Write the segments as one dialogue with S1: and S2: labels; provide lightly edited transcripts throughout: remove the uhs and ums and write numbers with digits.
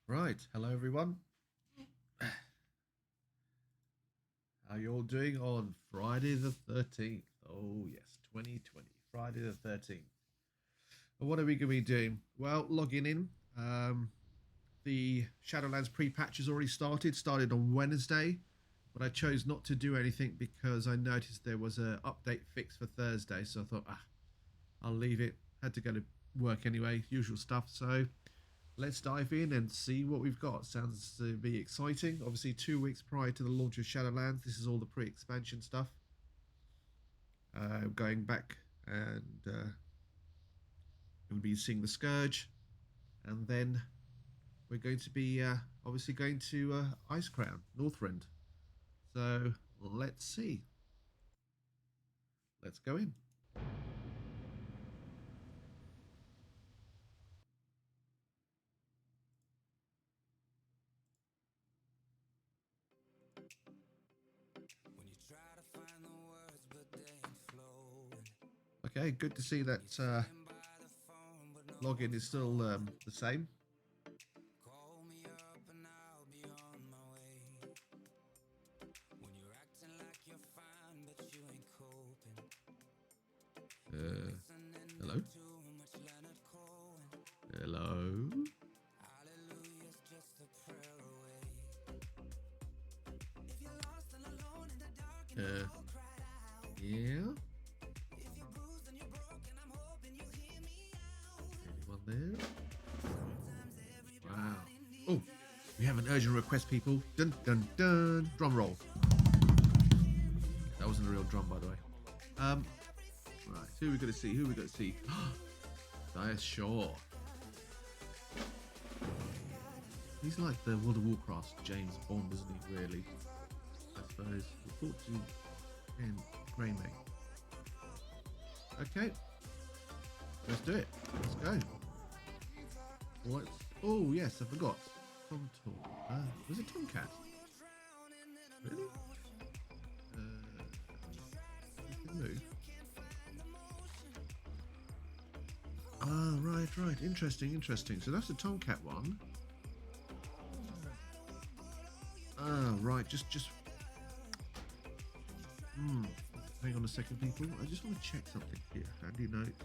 S1: Right, hello everyone. How you all doing on Friday the 13th? Oh yes, 2020, Friday the 13th. And what are we going to be doing? Well, logging in. The Shadowlands Pre-Patch has already started on Wednesday, but I chose not to do anything because I noticed there was an update fix for Thursday, so I thought, I'll leave it. Had to go to work anyway, usual stuff, so let's dive in and see what we've got. Sounds to be exciting. Obviously, 2 weeks prior to the launch of Shadowlands, this is all the pre-expansion stuff. Going back and going to be seeing the Scourge, and then we're going to be obviously going to Ice Crown, Northrend. So let's see. Let's go in. Okay, good to see that login is still the same. Hello? Hello? Yeah? Anyone there? Wow. Oh, we have an urgent request, people. Dun dun dun. Drum roll. That wasn't a real drum, by the way. Right, who are we going to see? Who are we going to see? Dias Shaw. He's like the World of Warcraft James Bond, isn't he, really? I suppose. Report to Grey Meg. Okay. Let's do it. Let's go. Let's... Oh, yes, I forgot. Tom. Was it Tomcat? Really? You can move. Ah, right. Interesting. So that's the Tomcat one. Ah, right. Just. Hang on a second, people. I just want to check something here. Handy notes.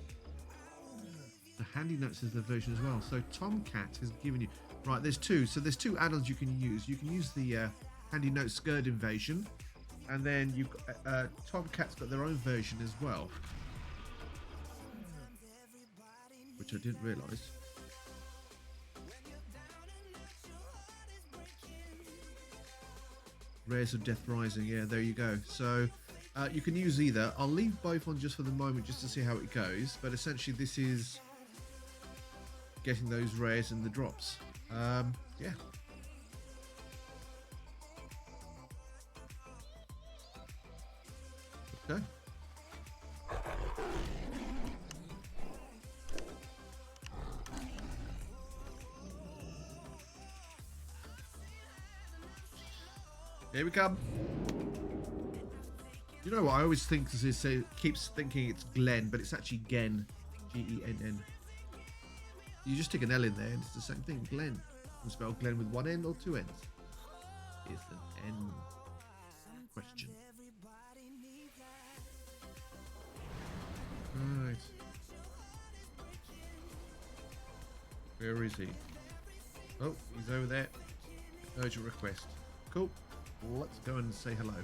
S1: The handy notes is the version as well. So Tomcat has given you. Right, there's two. So there's two add-ons you can use. You can use the handy notes Skirt Invasion, and then you've got Tomcat's got their own version as well, which I didn't realise. Rares of Death Rising, yeah, there you go. So you can use either. I'll leave both on just for the moment, just to see how it goes. But essentially, this is getting those rares and the drops. Yeah. Okay. Here we come. You know what? I always think it keeps thinking it's Glenn, but it's actually Gen. Genn. You just stick an L in there, and it's the same thing. Glenn. You can spell Glenn with one N or two N's. It's an N question. Right. Where is he? Oh, he's over there. Urgent request. Cool. Let's go and say hello.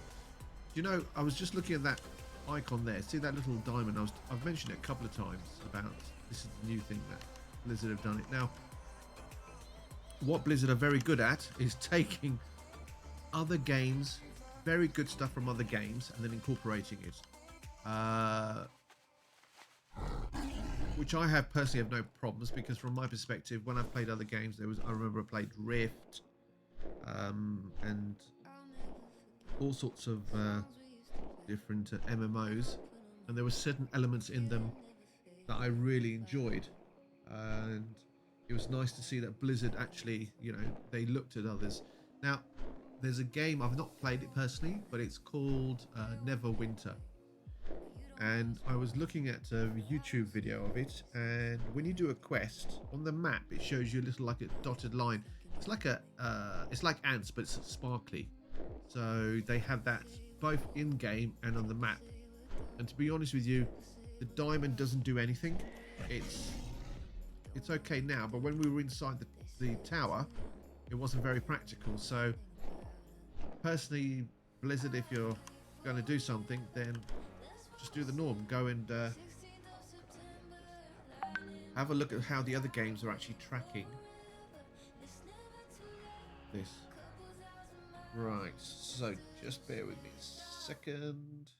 S1: You know, I was just looking at that icon there. See that little diamond? I've mentioned it a couple of times about this is the new thing that Blizzard have done it. Now, what Blizzard are very good at is taking other games, very good stuff from other games, and then incorporating it. Which I have personally have no problems, because from my perspective, when I've played other games, I remember I played Rift, and all sorts of different MMOs, and there were certain elements in them that I really enjoyed, and it was nice to see that Blizzard actually, they looked at others. Now, there's a game, I've not played it personally, but it's called Neverwinter, and I was looking at a YouTube video of it, and when you do a quest on the map, it shows you a little like a dotted line. It's like a it's like ants, but it's sparkly. So they have that both in game and on the map. And to be honest with you, the diamond doesn't do anything. It's okay now, but when we were inside the tower, it wasn't very practical. So personally, Blizzard, if you're going to do something, then just do the norm. Go and have a look at how the other games are actually tracking this. Right, so just bear with me a second.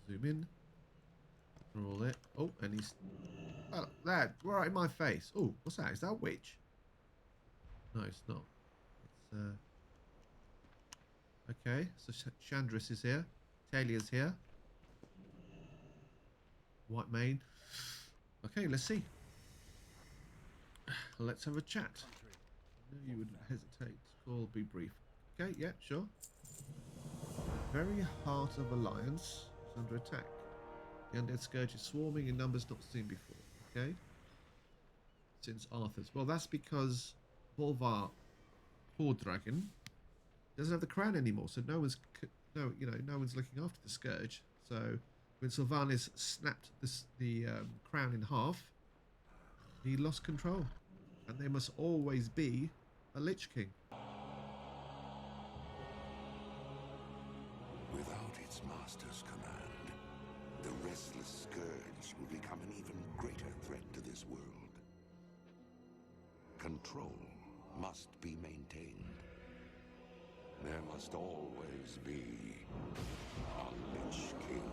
S1: Zoom in. Roll it. Oh, and he's... Oh, that, right in my face. Oh, what's that? Is that a witch? No, it's not. It's, okay, so Chandris is here. Talia's here. White Mane. Okay, let's see. Let's have a chat. I know you wouldn't hesitate. Call, be brief. Okay, yeah, sure. Very heart of Alliance is under attack. The undead scourge is swarming in numbers not seen before. Okay. Since Arthur's. Well, that's because Volvar, poor dragon, doesn't have the crown anymore. So no one's looking after the scourge. So when Sylvanas snapped the crown in half, he lost control, and there must always be a Lich King.
S2: Without its master's command, the restless scourge will become an even greater threat to this world. Control must be maintained. There must always be a Lich King.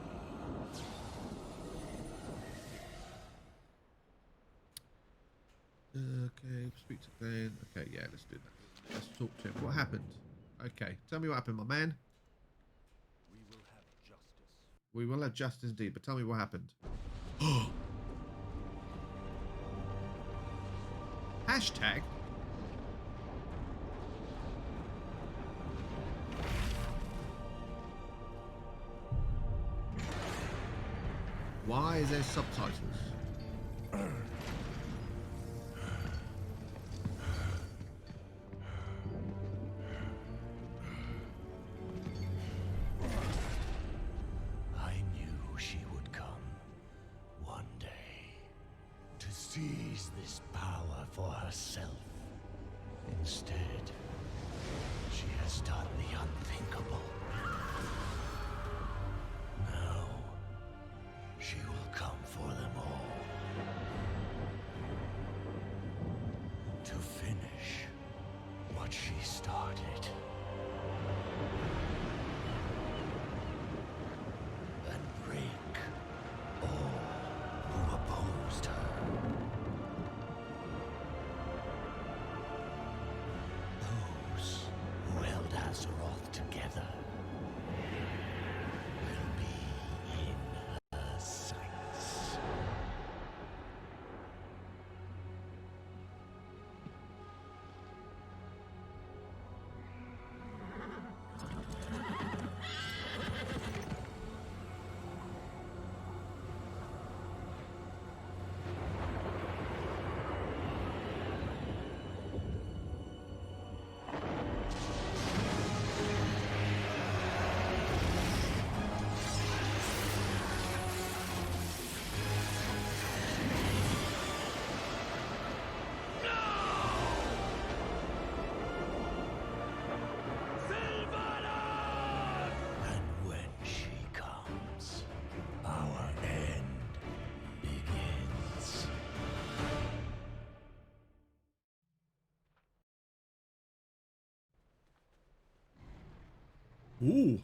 S1: Okay, speak to Ben. Okay, yeah, let's do that. Let's talk to him. What happened? Okay, tell me what happened, my man.
S3: We will have justice.
S1: We will have justice indeed, but tell me what happened. Hashtag. Why is there subtitles?
S3: I knew she would come one day to seize this power for herself. Instead, she has done the unthinkable. Now, she will come for them all. To finish what she started. And break all who opposed her. Those who held Azeroth together will be in her sights. And when she comes, our end begins.
S1: Ooh.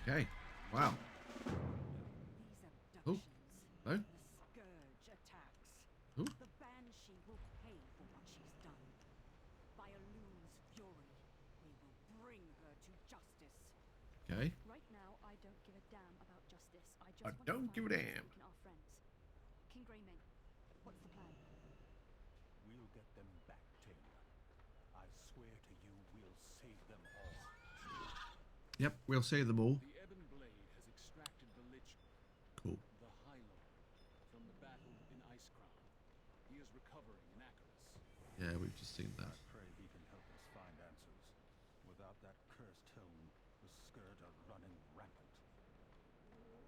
S1: Okay. Wow.
S4: These
S1: Oh.
S4: abductions,
S1: No.
S4: the scourge attacks.
S1: I don't give a damn.
S4: Our friends. King Greyman, what's the plan?
S3: We'll get them back, Taylor. I swear to you, we'll save them all.
S1: Yep, we'll save them all.
S5: The Ebon Blade has extracted the Lich,
S1: Cool.
S5: the High Lord, from the battle in Icecrown. He is recovering in Acheris.
S1: Yeah, we've just seen that.
S3: I pray he can help us find answers. Without that cursed tome, the Scourge are running rampant.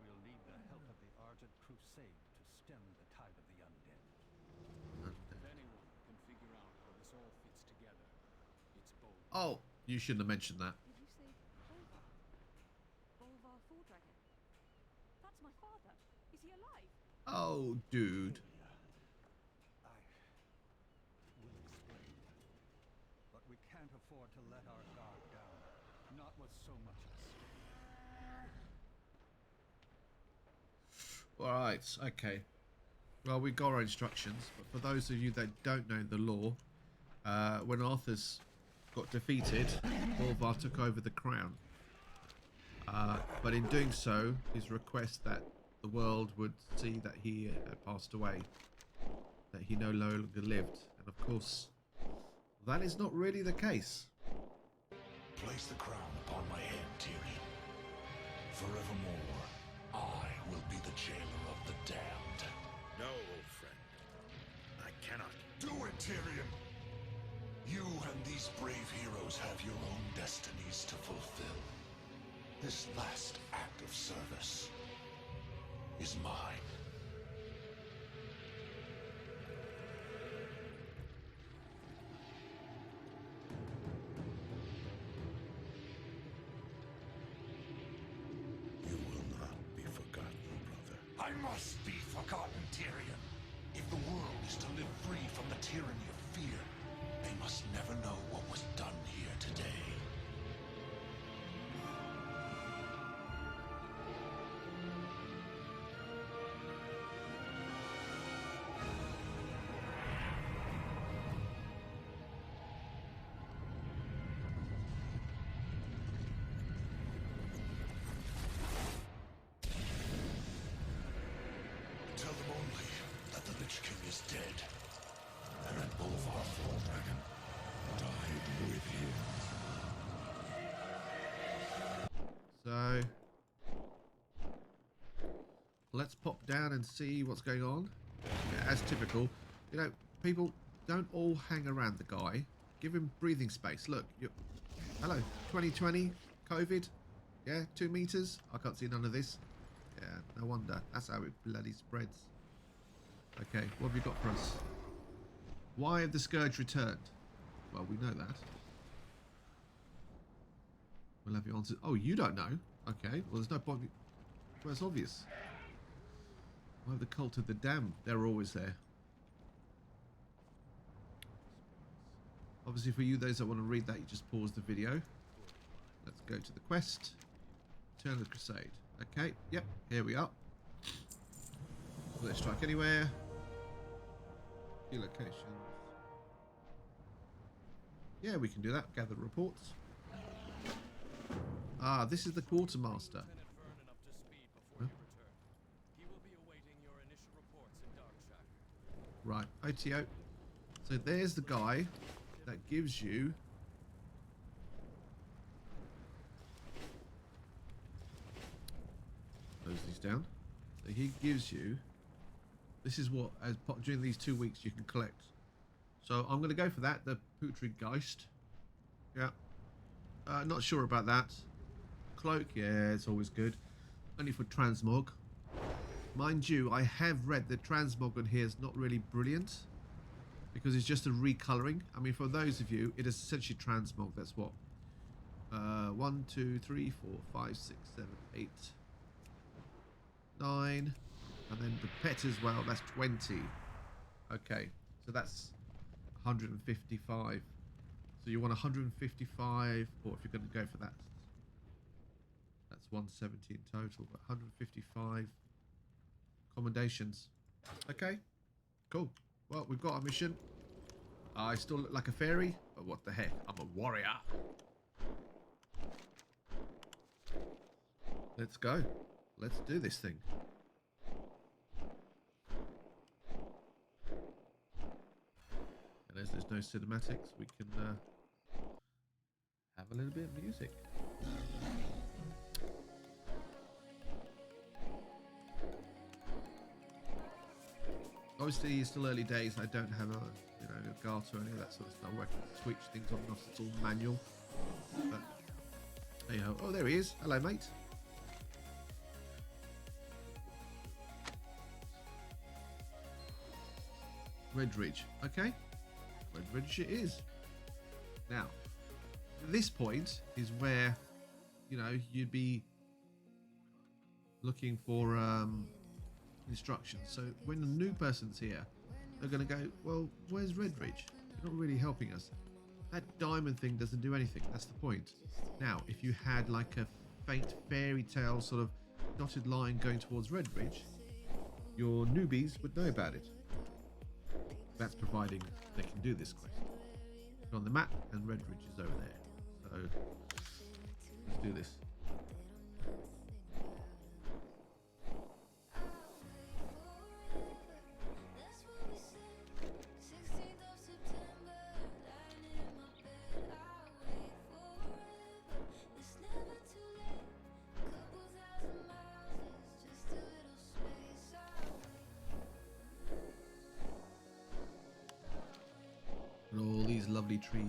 S3: We'll need the help of the Argent Crusade to stem the tide of the undead.
S5: If anyone can figure out how this all fits together, it's Bold.
S1: Oh, you shouldn't have mentioned that.
S4: Did you say Bolvar? Bolvar Dragon? That's my father. Is he alive?
S1: Oh, dude.
S3: I will explain. But we can't afford to let our guard down. Not with so much at stake.
S1: Alright, okay. Well, we got our instructions, but for those of you that don't know the lore, when Arthur's got defeated, Bolvar took over the crown. But in doing so, his request that the world would see that he had passed away, that he no longer lived, and of course, that is not really the case.
S2: Place the crown upon my head, Tyrion. Forevermore, I will be the jailer of the damned.
S6: No, old friend. I cannot.
S2: Do it, Tyrion! You and these brave heroes have your own destinies to fulfill. This last act of service is mine.
S6: You will not be forgotten, brother.
S2: I must be forgotten, Tyrion. If the world is to live free from the tyranny of fear, they must never know what was done here today. Tell them only that the Lich King is dead, and that Bolvar Dragon died with him.
S1: So, let's pop down and see what's going on. Yeah, as typical, you know, people don't all hang around the guy. Give him breathing space. Look, hello, 2020, COVID, yeah, 2 meters. I can't see none of this. Yeah, no wonder. That's how it bloody spreads. Okay, what have you got for us? Why have the Scourge returned? Well, we know that. We'll have your answers. Oh, you don't know? Okay, well, there's no point. Well, it's obvious. Why have the Cult of the Damned? They're always there. Obviously, for you, those that want to read that, you just pause the video. Let's go to the quest. Turn of the Crusade. Okay, yep, here we are. Let's strike anywhere. Key locations. Yeah, we can do that. Gather reports. Ah, this is the quartermaster.
S5: Lieutenant Vernon up to speed before you return. He will be awaiting your initial reports in Darkshack.
S1: Right, OTO. So there's the guy that gives you close these down. So he gives you, this is what during these 2 weeks you can collect. So I'm going to go for that, the Putrid Geist. Yeah. Not sure about that. Cloak, yeah, it's always good. Only for transmog. Mind you, I have read that transmog on here is not really brilliant because it's just a recoloring. I mean, for those of you, it is essentially transmog. That's what 1, 2, 3, 4, 5, 6, 7, 8, 9, and then the pet as well. That's 20. Okay, so that's 155. So you want 155, or if you're going to go for that, that's 170 in total, but 155 commendations. Okay, cool. Well, we've got our mission. I still look like a fairy, but what the heck? I'm a warrior. Let's go. Let's do this thing. no cinematics, we can have a little bit of music. Obviously, it's still early days. I don't have a, a garter or any of that sort of stuff where I can switch things on and off. It's all manual. But there you go. Oh, there he is. Hello, mate. Redridge. Okay. Redridge it is. Now, this point is where, you'd be looking for instructions. So when a new person's here, they're going to go, well, where's Redridge? You're not really helping us. That diamond thing doesn't do anything. That's the point. Now, if you had like a faint fairy tale sort of dotted line going towards Redridge, your newbies would know about it. That's providing they can do this quest. Look on the map, and Redridge is over there. So let's do this. And all these lovely trees.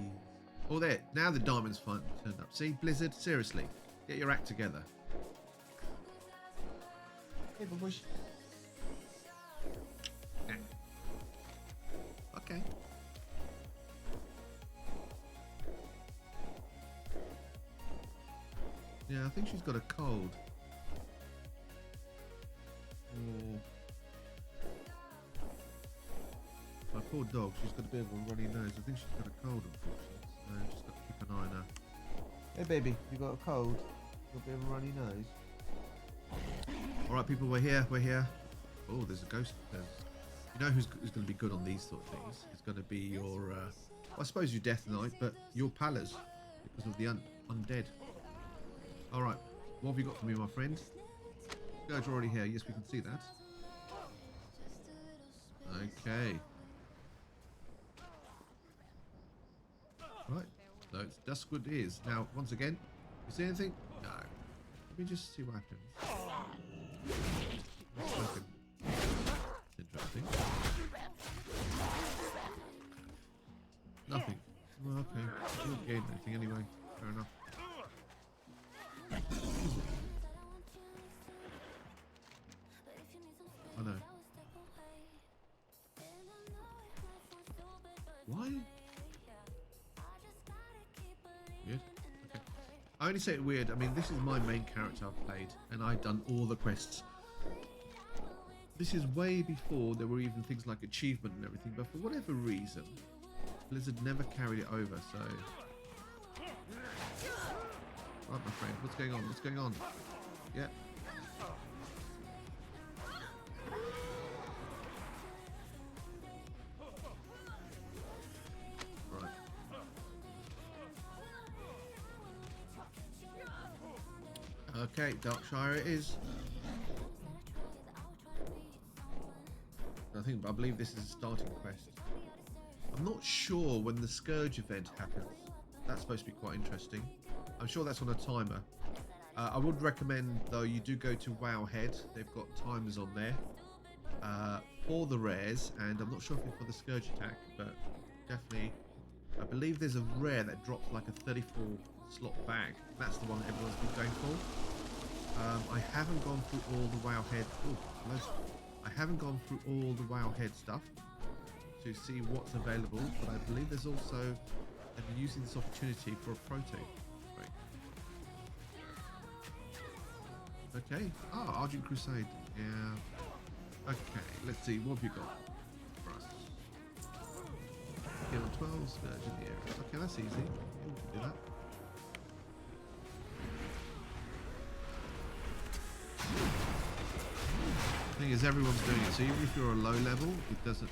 S1: Oh, there. Now the diamond's turned up. See, Blizzard, seriously, get your act together. Hey, bush. Okay. Yeah, I think she's got a cold. Oh. My poor dog, she's got a bit of a runny nose. I think she's got a cold, unfortunately. So just got to keep an eye on her. Hey baby, you got a cold? Got a bit of a runny nose? Alright people, we're here, we're here. Oh, there's a ghost there. You know who's going to be good on these sort of things? It's going to be your, well, I suppose your Death Knight, but your Pallas, because of the undead. Alright, what have you got for me, my friend? Scourge already here, yes we can see that. Okay. Right, so it's Duskwood is. Now, once again, you see anything? No. Let me just see what happens. Nothing. Interesting. Nothing. Well, okay. You don't gain anything anyway. Fair enough. I know. Why? Weird. Okay. I only say it weird. I mean, this is my main character I've played, and I've done all the quests. This is way before there were even things like achievement and everything, but for whatever reason, Blizzard never carried it over, so... Right, my friend, what's going on? What's going on? Yeah. Right. Okay, Darkshire it is. I believe this is a starting quest. I'm not sure when the Scourge event happens. That's supposed to be quite interesting. I'm sure that's on a timer. I would recommend, though, you do go to Wowhead. They've got timers on there for the rares, and I'm not sure if it's for the Scourge attack, but definitely, I believe there's a rare that drops like a 34 slot bag. That's the one everyone's been going for. I haven't gone through all the Wowhead. I haven't gone through all the Wowhead stuff to see what's available, but I believe there's also, and I'm using this opportunity for a proto. Okay. Oh, Argent Crusade. Yeah. Okay, let's see. What have you got for us? Kill 12, Scourge in the area. Okay, that's easy. Yeah, we can do that. The thing is, everyone's doing it. So even if you're a low level, it doesn't...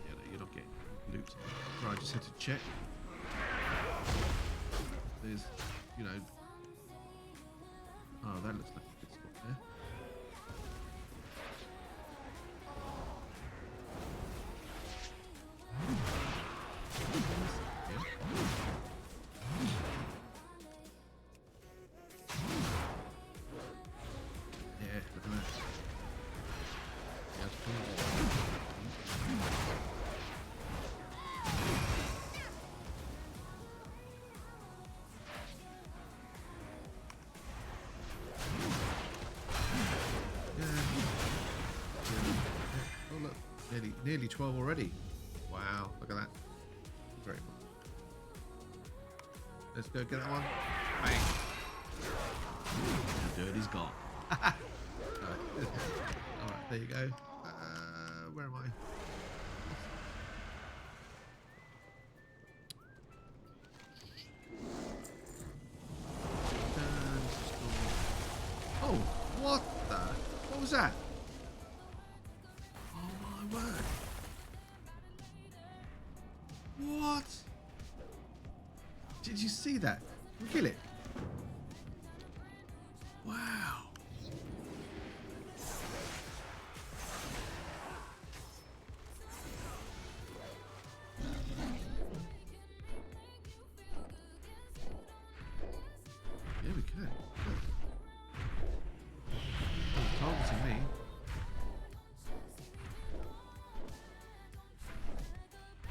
S1: You know, you're not getting loot. Right, I just had to check. There's, you know... Oh, that looks like a good spot there. Nearly 12 already. Wow, look at that. Great one. Let's go get that one. Bang. The dirty's gone. Alright, there you go. Where am I? Oh, what the? What was that? Oh my word. What? Did you see that? Kill it. Wow. Yeah, we can. Targeting me.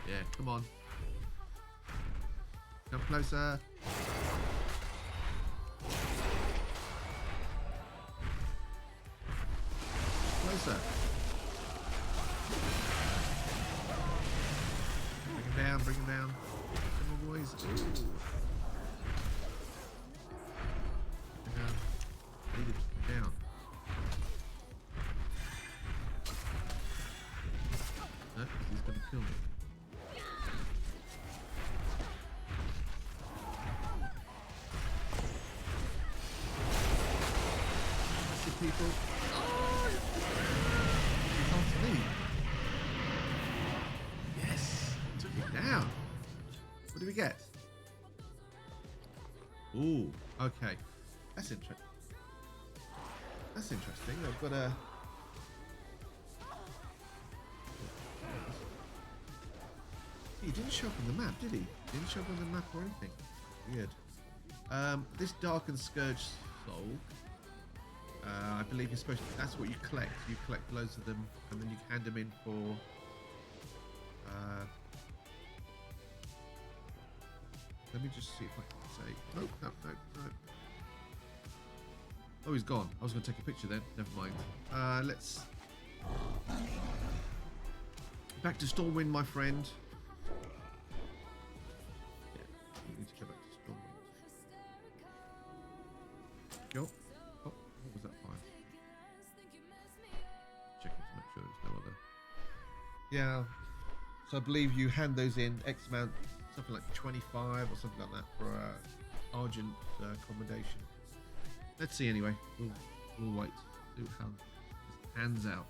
S1: Yeah, come on. Come closer. Closer. Bring him down, bring him down. Come on, boys. Ooh. Down. Need him down. No, he's going to kill me. People. Oh, he's on to me. Yes, took it down. What do we get? Ooh, okay. That's interesting. That's interesting. I've got a. He didn't show up on the map, did he? Didn't show up on the map or anything. Weird. This Darkened Scourge soul. I believe you're supposed to, that's what you collect. You collect loads of them and then you hand them in for let me just see if I can say no. Oh, he's gone. I was going to take a picture then. Never mind. Let's back to Stormwind, my friend. Yeah, we need to go back to Stormwind. Go. Oh, what was that fire? Checking to make sure there's no other. Yeah. So I believe you hand those in X amount, something like 25 or something like that for Argent commendation. Let's see anyway. We'll wait. See how this hands out.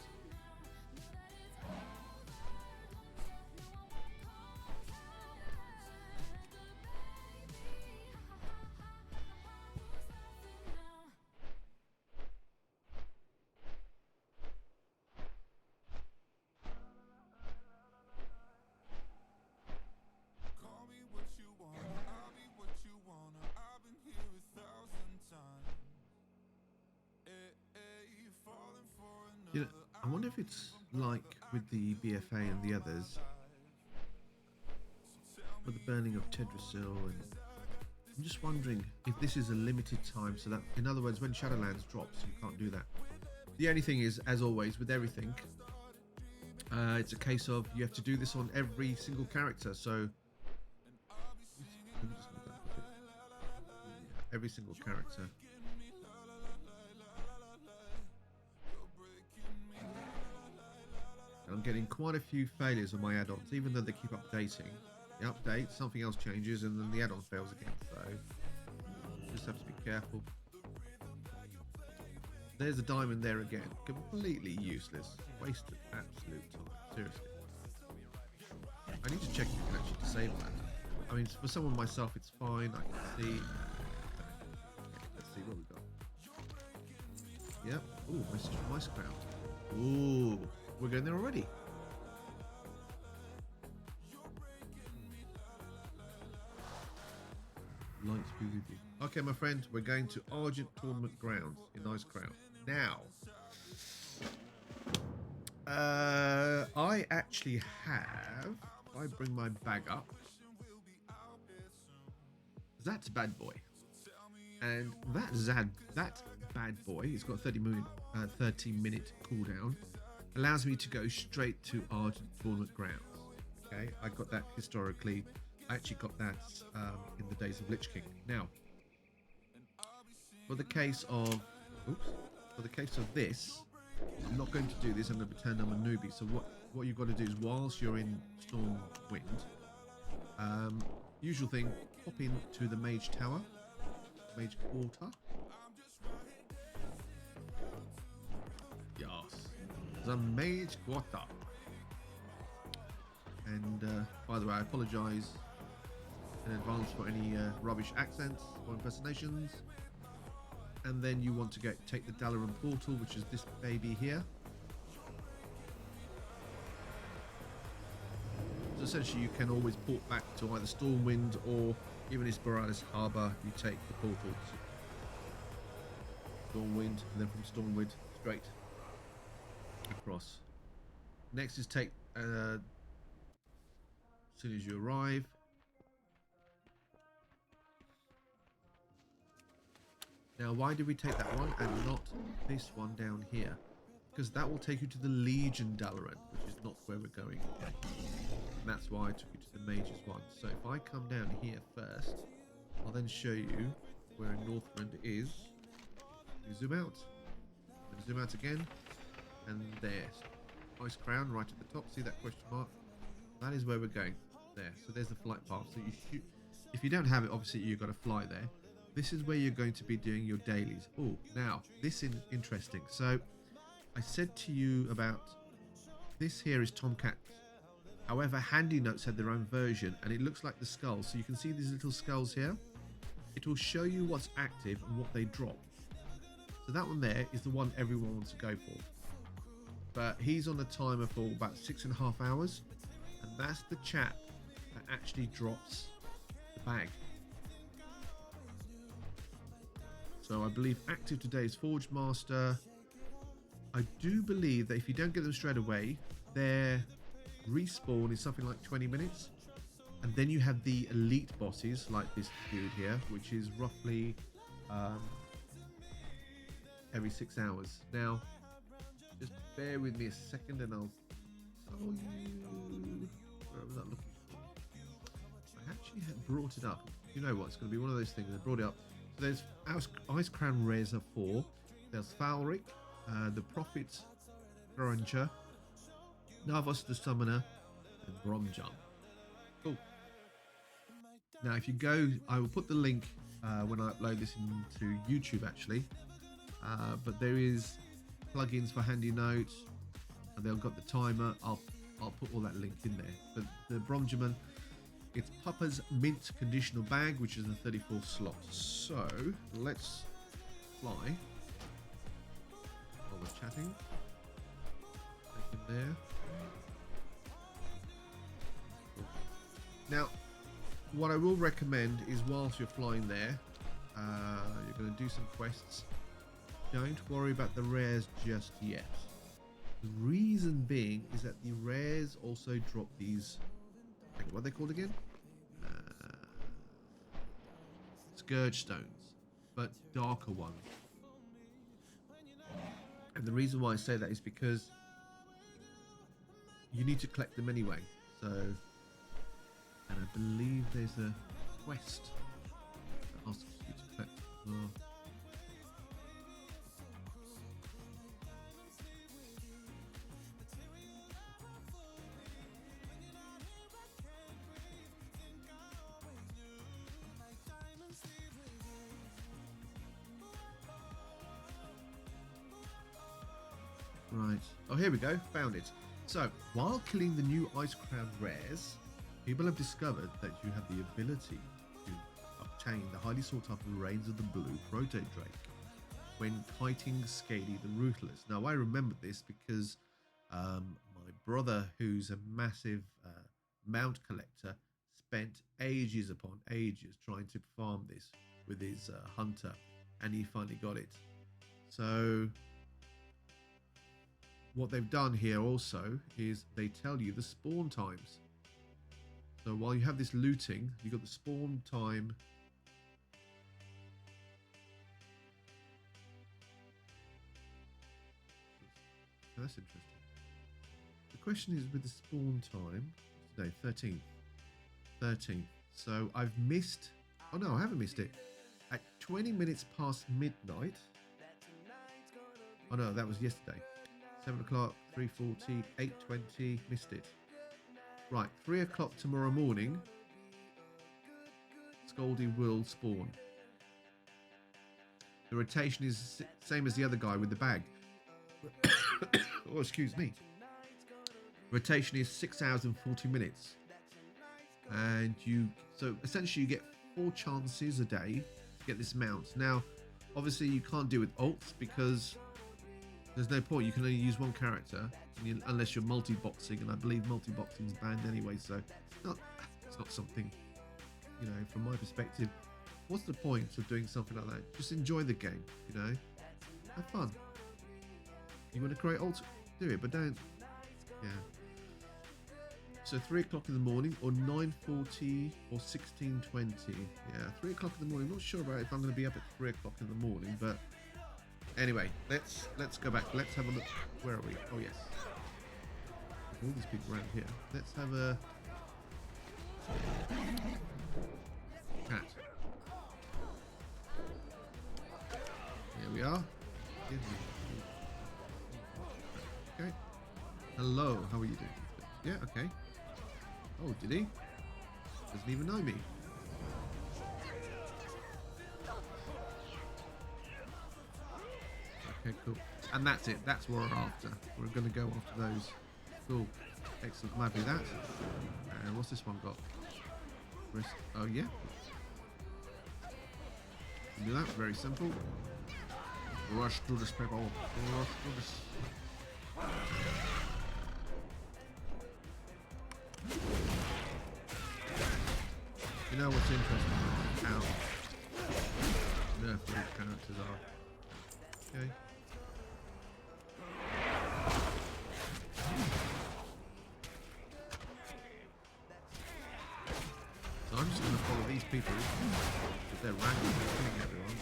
S1: You know, I wonder if it's like with the BFA and the others, with the burning of Tedrasil, and I'm just wondering if this is a limited time, so that, in other words, when Shadowlands drops, you can't do that. The only thing is, as always, with everything, it's a case of you have to do this on every single character, so every single character. And I'm getting quite a few failures on my add-ons, even though they keep updating. The update, something else changes, and then the add-on fails again. So just have to be careful. There's a diamond there again. Completely useless. Wasted absolute time. Seriously. I need to check if you can actually disable that. I mean, for someone myself, it's fine. I can see. Let's see what we got. Yep. Ooh, message from Ice Crown. Ooh. We're going there already. Lights be with you. Okay, my friend, we're going to Argent Tournament Grounds in Ice Crown. Now, I actually have, if I bring my bag up, that's Bad Boy. And that bad boy, it's got a 30-minute cooldown. allows me to go straight to Argent Tournament grounds. Okay, I got that historically. I actually got that in the days of Lich King. Now, for the case of, for the case of this, I'm not going to do this. I'm going to pretend I'm a newbie. So what you've got to do is, whilst you're in Stormwind, usual thing, pop into the Mage Tower, Mage Quarter. Yes, the Mage Quarter. And by the way, I apologise in advance for any rubbish accents or impersonations. And then you want to take the Dalaran portal, which is this baby here. So essentially you can always port back to either Stormwind or even Esperalis Harbour. You take the portal to Stormwind, and then from Stormwind straight across. Next is take as soon as you arrive. Now, why did we take that one and not this one down here? Because that will take you to the Legion Dalaran, which is not where we're going. And that's why I took you to the Mages one. So if I come down here first, I'll then show you where Northrend is. You zoom out, and zoom out again, and there's Ice Crown right at the top. See that question mark? That is where we're going. There. So there's the flight path. So you shoot. If you don't have it, obviously you've got to fly there. This is where you're going to be doing your dailies. Oh, now this is interesting. So I said to you about this here is Tomcat. However, Handy Notes had their own version, and it looks like the skulls. So you can see these little skulls here. It will show you what's active and what they drop. So that one there is the one everyone wants to go for. But he's on a timer for about 6.5 hours, and that's the chap that actually drops the bag. So I believe active today is Forge Master. I do believe that if you don't get them straight away, their respawn is something like 20 minutes. And then you have the elite bosses, like this dude here, which is roughly every 6 hours. Now, just bear with me a second and I'll tell you where was I looking for. I actually had brought it up. You know what? It's going to be one of those things. I brought it up. So there's Ice Crown Rares are 4. There's Falric, the Prophet Granger, Navos the Summoner, and Bromjum. Cool. Now, if you go, I will put the link when I upload this into YouTube actually. But there is plugins for Handy Notes, and they've got the timer. I'll put all that link in there. But the Bromjuman, it's Papa's Mint Conditional Bag, which is the 34th slot. So let's fly while we're chatting. Take in there. Now, what I will recommend is whilst you're flying there, you're going to do some quests. Don't worry about the rares just yet. The reason being is that the rares also drop these, what are they called again? Scourge stones, but darker ones. And the reason why I say that is because you need to collect them anyway. So, and I believe there's a quest that asks you to collect as well. Right. Oh, here we go. Found it. So, while killing the new Ice Crown rares, people have discovered that you have the ability to obtain the highly sought after Reigns of the Blue Proto Drake when kiting Scaly the Ruthless. Now, I remember this because my brother, who's a massive mount collector, spent ages upon ages trying to farm this with his hunter, and he finally got it. So what they've done here also is they tell you the spawn times. So while you have this looting, you've got the spawn time. That's interesting. question is with the spawn time today, 13th. 13th. So I've missed. Oh no, I haven't missed it. At 20 minutes past midnight. Oh no, that was yesterday. 7 o'clock, 3:40, 8:20. Missed it. Right, 3 o'clock tomorrow morning. Scaldy will spawn. The rotation is same as the other guy with the bag. Oh, excuse me. Rotation is 6 hours and 40 minutes. And so essentially you get 4 chances a day to get this mount. Now, obviously you can't do it with ults because there's no point. You can only use one character unless you're multi-boxing, and I believe multi-boxing is banned anyway, so it's not something, you know, from my perspective. What's the point of doing something like that? Just enjoy the game, you know? Have fun. You want to create ult? Do it, but don't. Yeah. So 3 o'clock in the morning, or 9:40, or 16:20. Yeah, 3 o'clock in the morning. Not sure about if I'm going to be up at 3 o'clock in the morning, but anyway, let's go back. Let's have a look. Where are we? Oh yes. All these people around here. Let's have a cat. Here we are. Okay. Hello, how are you doing? Yeah, okay. Oh, did he? Doesn't even know me. Okay, cool. And that's it. That's what we're after. We're going to go after those. Cool. Excellent. Might be that. And what's this one got? Oh, yeah. Do that. Very simple. Rush through this people. Rush through this. You know what's interesting is how nerfed these characters are. Okay. So I'm just going to follow these people because they're randomly killing everyone.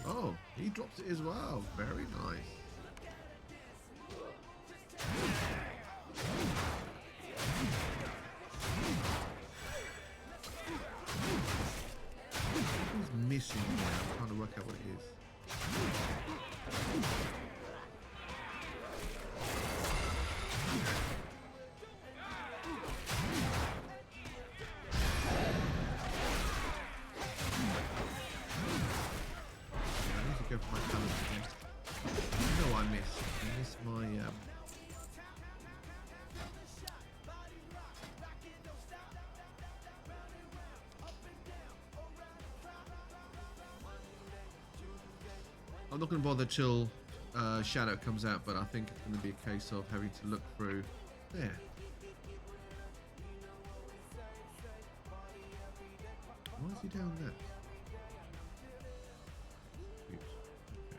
S1: Oh, he drops it as well. Very nice. Something's missing here. I'm trying to work out what it is. I need to go for my talent again. You know what I missed? I missed my I'm not going to bother till Shadow comes out, but I think it's going to be a case of having to look through there. Why is he down there? Oops. Okay.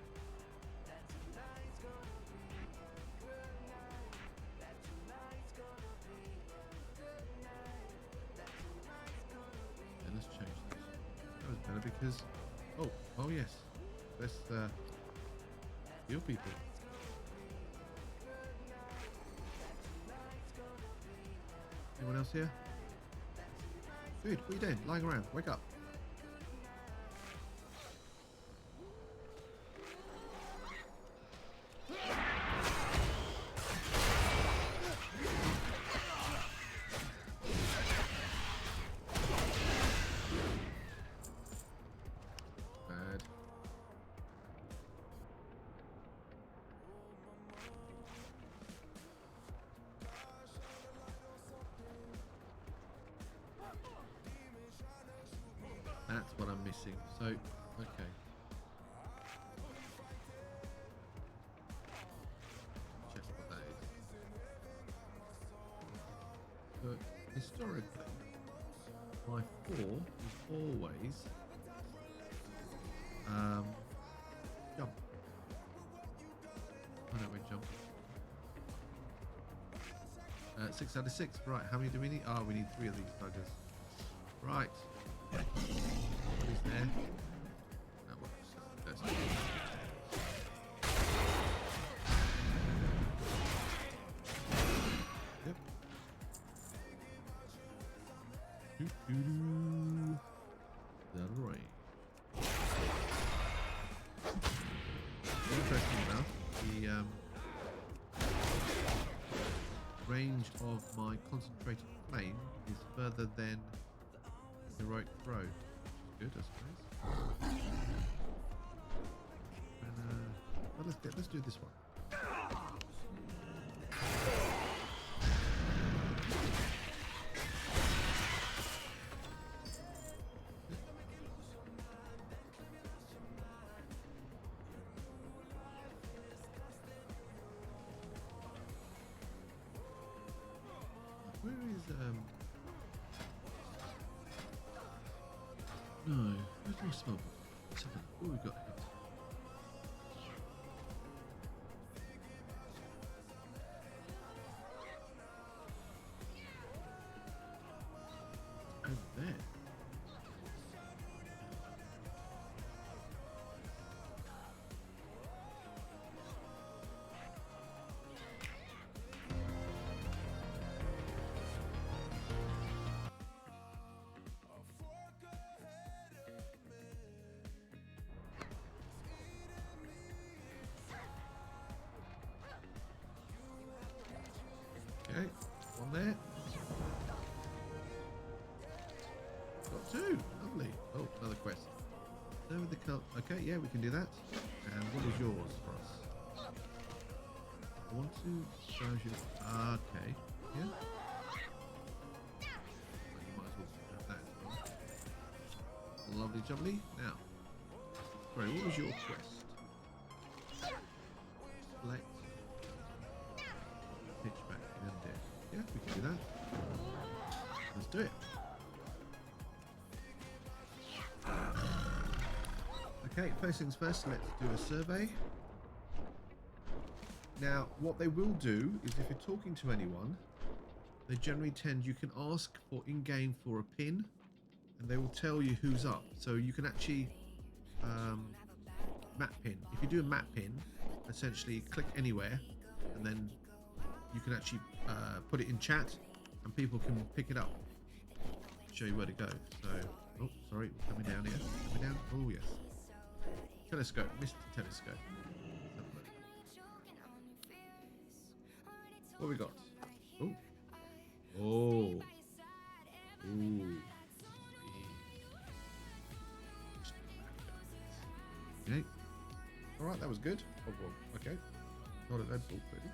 S1: Yeah, let's change this. That was better because... Oh yes. Let's heal people. Anyone else here? Dude, what are you doing? Lying around. Wake up. Bad. That's what I'm missing. So, okay. Check what that is. But historically, my 4 is always jump. I know we jump. 6 out of 6. Right, how many do we need? Oh, we need 3 of these buggers. Right. What is there? That works. That's yep. Doo-doo-doo. That'll rain. Interesting enough, the range of my concentrated flame is further than heroic throw. Good, I suppose. Well, let's do this one. Where is no, where's my spell book? Let's have a look. What have we got here? Over there. Okay, one there. Got 2. Lovely. Oh, another quest. There with the cult. Okay, yeah, we can do that. And what is yours for us? I want to show you. Okay. Yeah. Well, you might as well have that as well. Lovely jubbly. Now, sorry, what was your quest? Select. Pitch back and then dead. Yeah, we can do that. Let's do it. Okay, first things first, let's do a survey. Now, what they will do is if you're talking to anyone, they generally you can ask for in-game for a pin, and they will tell you who's up. So you can actually map pin. If you do a map pin, essentially click anywhere, and then you can actually put it in chat, and people can pick it up, show you where to go. So, oh, sorry, coming down here. Coming down. Oh, yes. Telescope, Mr. Telescope. Let's have a look. What we got? Oh. Oh. Ooh. Okay. Alright, that was good. Oh, well, okay. Not a Red Bull, really.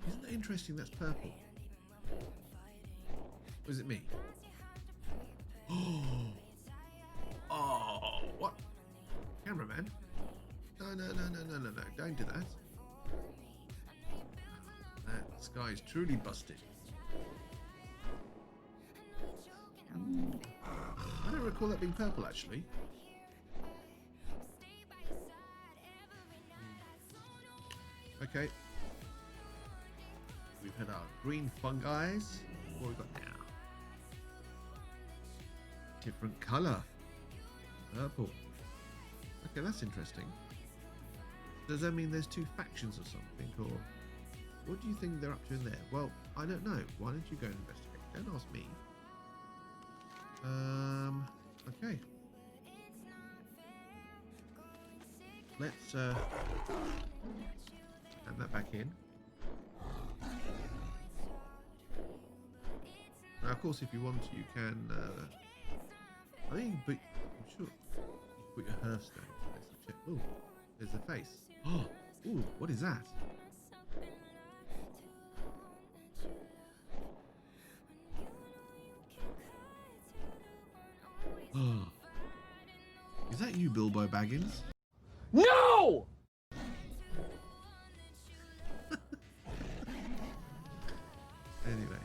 S1: Isn't that interesting? That's purple. Or is it me? Oh, what? Cameraman? No, don't do that. That sky is truly busted. I don't recall that being purple, actually. Okay. We've had our green fungi. What have we got now? Different colour. Purple. Okay, that's interesting. Does that mean there's 2 factions or something? Or what do you think they're up to in there? Well, I don't know. Why don't you go and investigate? Don't ask me. Okay. Let's add that back in. Now, of course, if you want to, you can. I think, but I'm sure you put your hearthstone. Let's check. Oh, there's the face. Oh, ooh, what is that? you, Bilbo Baggins.
S7: No!
S1: Anyway,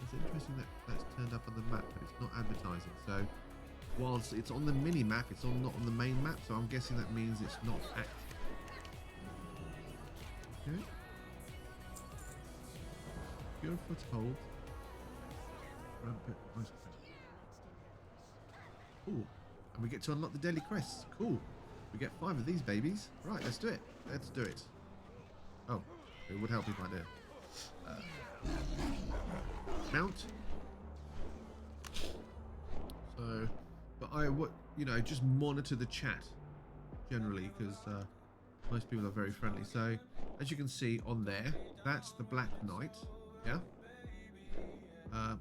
S1: it's interesting that that's turned up on the map, but it's not advertising. So, whilst it's on the mini map, it's not on the main map. So I'm guessing that means it's not active. Okay. Pure foothold. Rampant ice cream. Ooh, and we get to unlock the daily quests. Cool. We get 5 of these babies. Right, let's do it. Let's do it. Oh, it would help if I did. Mount. So, but I would, just monitor the chat generally because most people are very friendly. So, as you can see on there, that's the Black Knight. Yeah.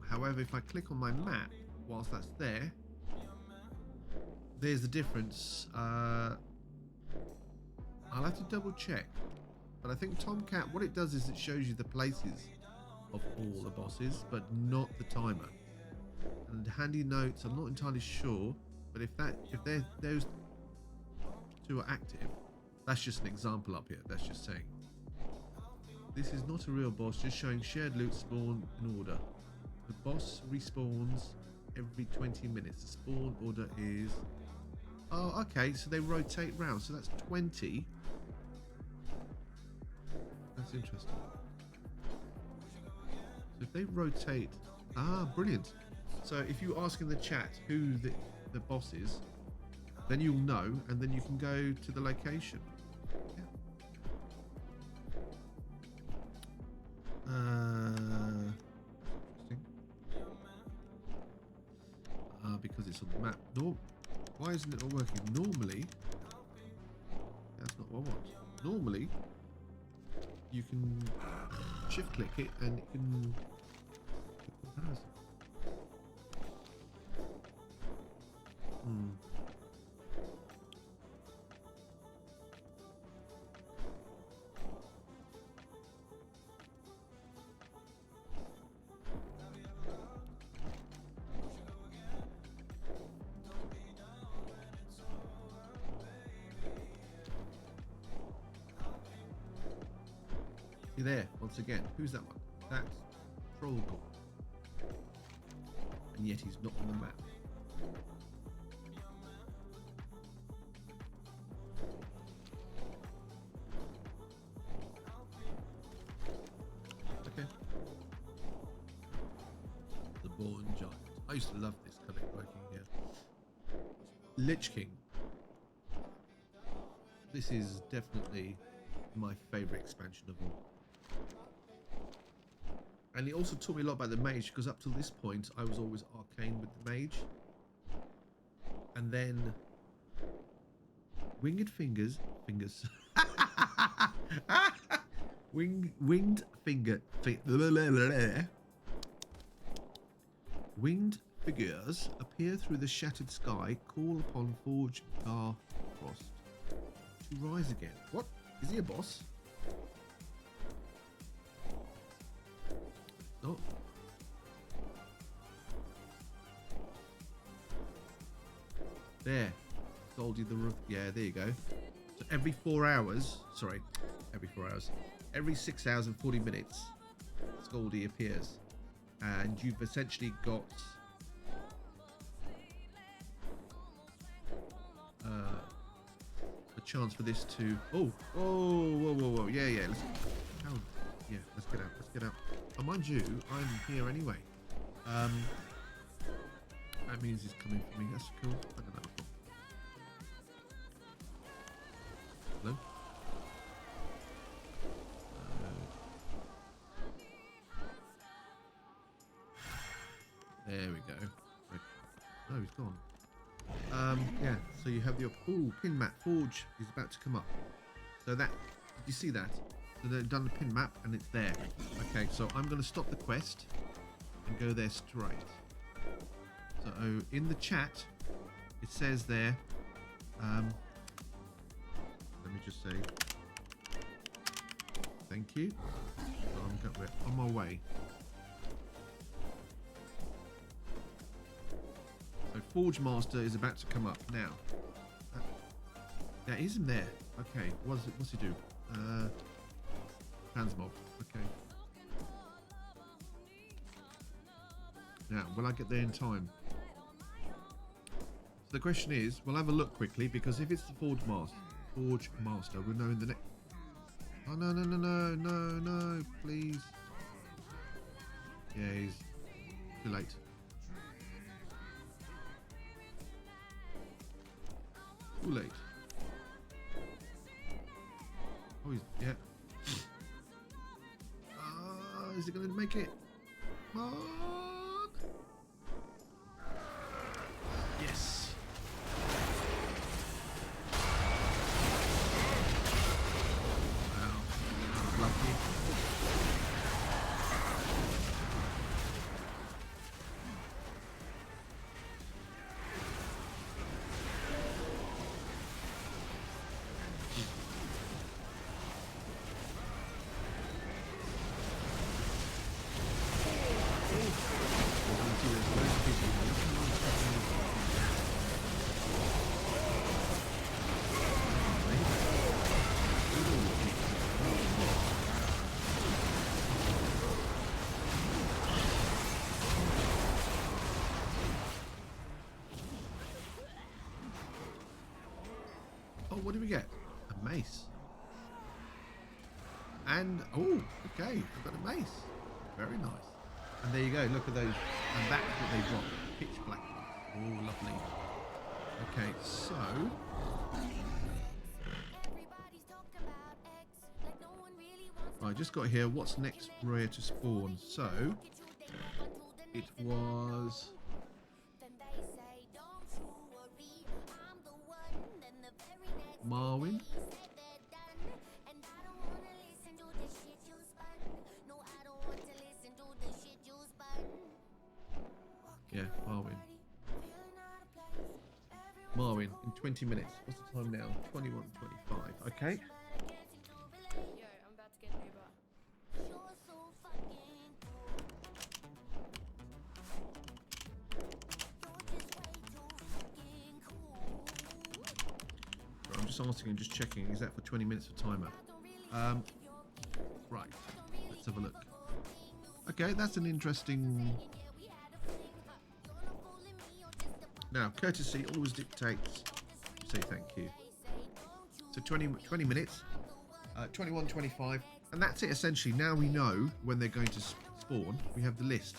S1: However, if I click on my map, whilst that's there, there's the difference. I'll have to double check, but I think Tomcat, what it does is it shows you the places of all the bosses, but not the timer. And handy notes, I'm not entirely sure, but if those two are active, that's just an example up here. That's just saying this is not a real boss, just showing shared loot spawn in order. The boss respawns every 20 minutes. The spawn order is... Oh, okay, so they rotate round. So that's 20. That's interesting. So if they rotate... Ah, brilliant. So if you ask in the chat who the boss is, then you'll know, and then you can go to the location. Yeah. Because it's on the map. No, why isn't it not working? Normally, that's not what I want. Normally, you can shift click it and it can comparison. See there, once again, who's that one? That's Trollgore. And yet he's not on the map. Okay. The Born Giant. I used to love this comic working here. Lich King. This is definitely my favourite expansion of all. And it also taught me a lot about the mage, because up till this point I was always arcane with the mage. And then winged fingers winged figures appear through the shattered sky, call upon Forge Garfrost to rise again. What? Is he a boss? Oh. There. Goldie the Roof. Yeah, there you go. So every 4 hours, sorry, every 6 hours and 40 minutes, Scaldy appears. And you've essentially got a chance for this to... Oh, whoa. Yeah. Let's get out. Oh, mind you, I'm here anyway. That means he's coming for me. That's cool. I don't know. Hello? There we go. No, he's gone. Yeah, so you have the... Ooh, pin map. Forge is about to come up. So that... Did you see that? So they've done the pin map and it's there. Okay, so I'm going to stop the quest and go there straight. So in the chat, it says there... let me just say... Thank you. So we're on my way. Forge Master is about to come up now. That isn't there. Okay, what's he do? Transmog. Okay. Now, will I get there in time? So the question is, we'll have a look quickly, because if it's the Forge Master, we'll know in the next. Oh no, please. Yeah, he's too late. Too late. Oh, he's, yeah. Is he going to make it? Come on. Yes. Wow. That was lucky. Oh, what do we get? A mace. And, oh, okay, I've got a mace. Very nice. And there you go, look at those. And that's what they dropped. Pitch black ones. Oh, lovely. Okay, so. Right, just got here. What's next rare to spawn? So, it was. Marwyn. Yeah, Marwyn. Marwyn in 20 minutes. What's the time now? 21:25. Okay.
S7: Yo, I'm about to get an Uber.
S1: Right, I'm just asking and just checking. Is that for 20 minutes of timer? Right. Let's have a look. Okay, that's an interesting. Now, courtesy always dictates. Say thank you. So 20 minutes, 21:25, and that's it essentially. Now we know when they're going to spawn. We have the list.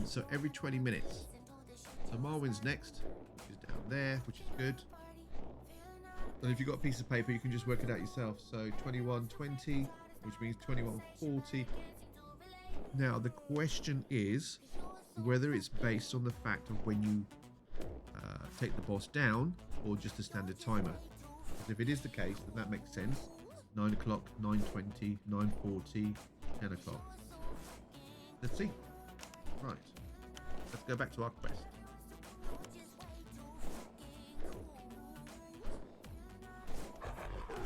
S1: So every 20 minutes. So Marwyn's next, which is down there, which is good. And if you've got a piece of paper, you can just work it out yourself. So 21:20, which means 21:40. Now the question is whether it's based on the fact of when you take the boss down or just a standard timer. Because if it is the case, then that makes sense. 9 o'clock, 9:20, 9:40, 10 o'clock. Let's see. Right. Let's go back to our quest.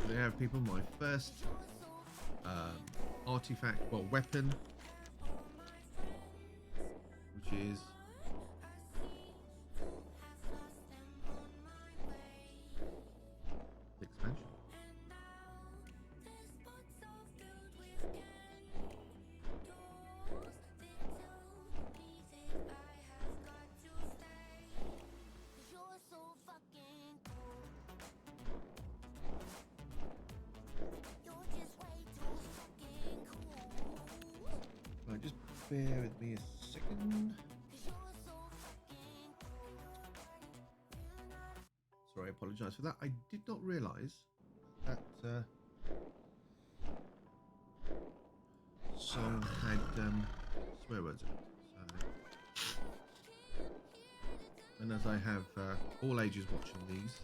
S1: So there have people, my first artifact, well, weapon, which is the expansion. Right, just bear with me a second. Sorry, I apologise for that. I did not realise that song had swear words in it. So, and as I have all ages watching these,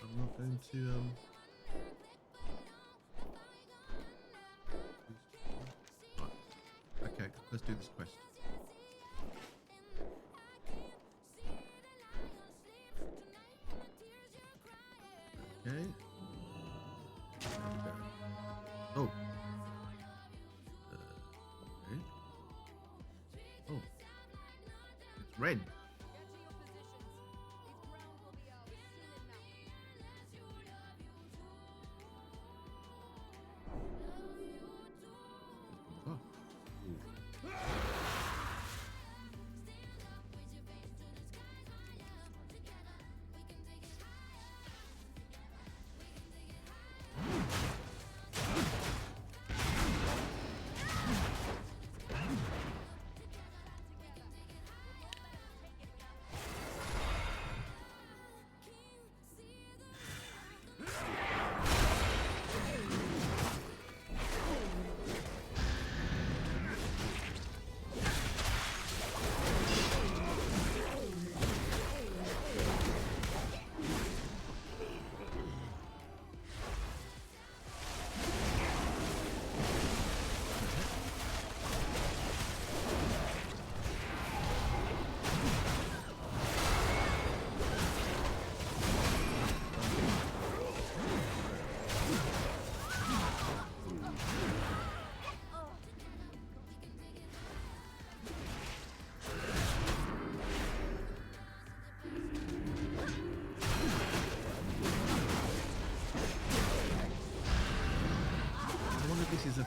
S1: I'm not going to right. Okay, let's do this quest. Okay. Oh. Okay. Oh. It's red.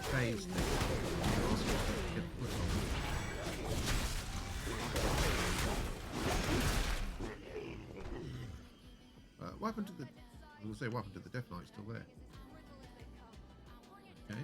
S1: phase thing. You ask yourself to get put on. What happened to the... I was going to say, what happened to the Death Knight? Still there. Okay.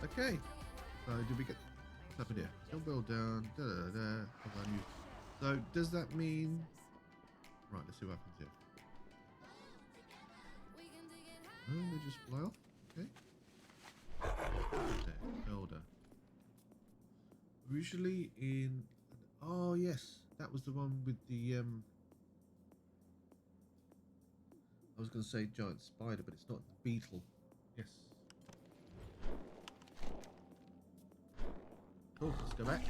S1: Okay, so did we get what's happened here? Still build down. Da, da, da, da. So does that mean? Right, let's see what happens here. Oh, they just fly off. Okay. There, builder. Usually in. Oh yes, that was the one with the. I was going to say giant spider, but it's not the beetle. Yes. Cool, let's go back.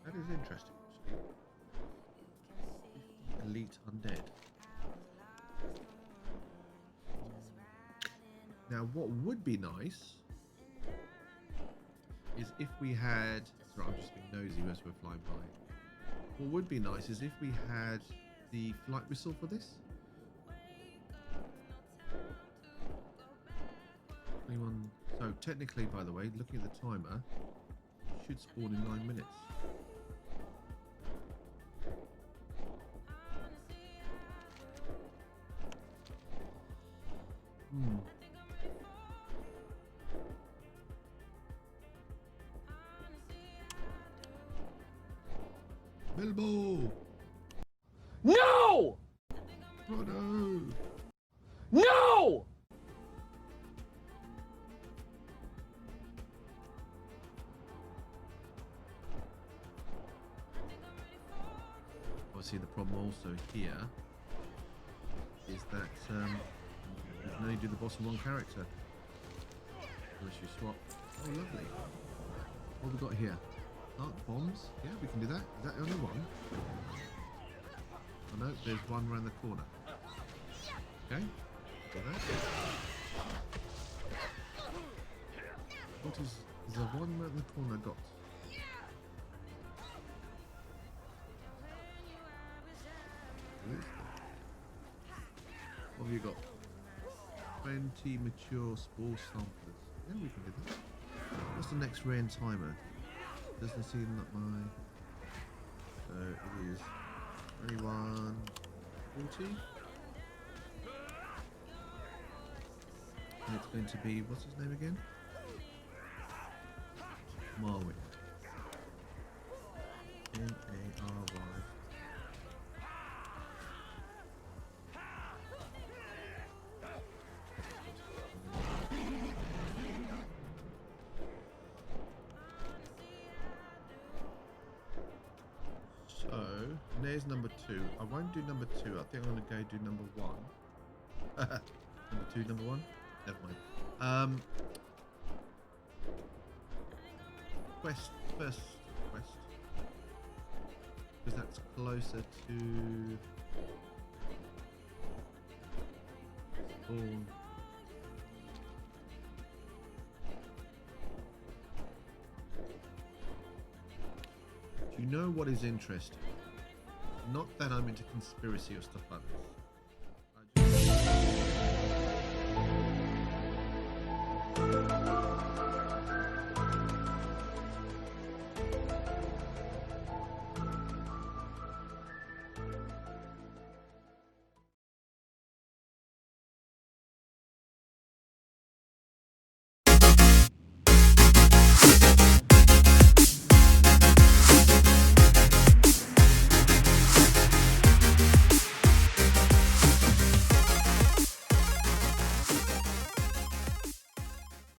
S1: That is interesting, actually. 50 elite undead. Now, what would be nice is if we had... Sorry, I'm just being nosy as we're flying by. What would be nice is if we had the flight whistle for this. 21. So technically, by the way, looking at the timer, it should spawn in 9 minutes. Bilbo!
S8: No!
S1: Frodo!
S8: No!
S1: Obviously, the problem also here is that you can only do the boss in one character unless you swap. Oh, lovely. What have we got here? Arc bombs? Yeah, we can do that. Is that the only one? Oh no, there's one around the corner. Okay, do that. What is there one around the corner got? What have you got? 20 mature spore samplers. Yeah, we can do that. What's the next rain timer? Doesn't seem like my... So it is 21:40. And it's going to be, what's his name again? Marwick. M-A-R-Y. So, there's number 2. I won't do number 2. I think I'm going to go do number 1. Number 2, number 1? Never mind. First quest. Because that's closer to... Spawn. Do you know what is interesting? Not that I'm into conspiracy or stuff like this.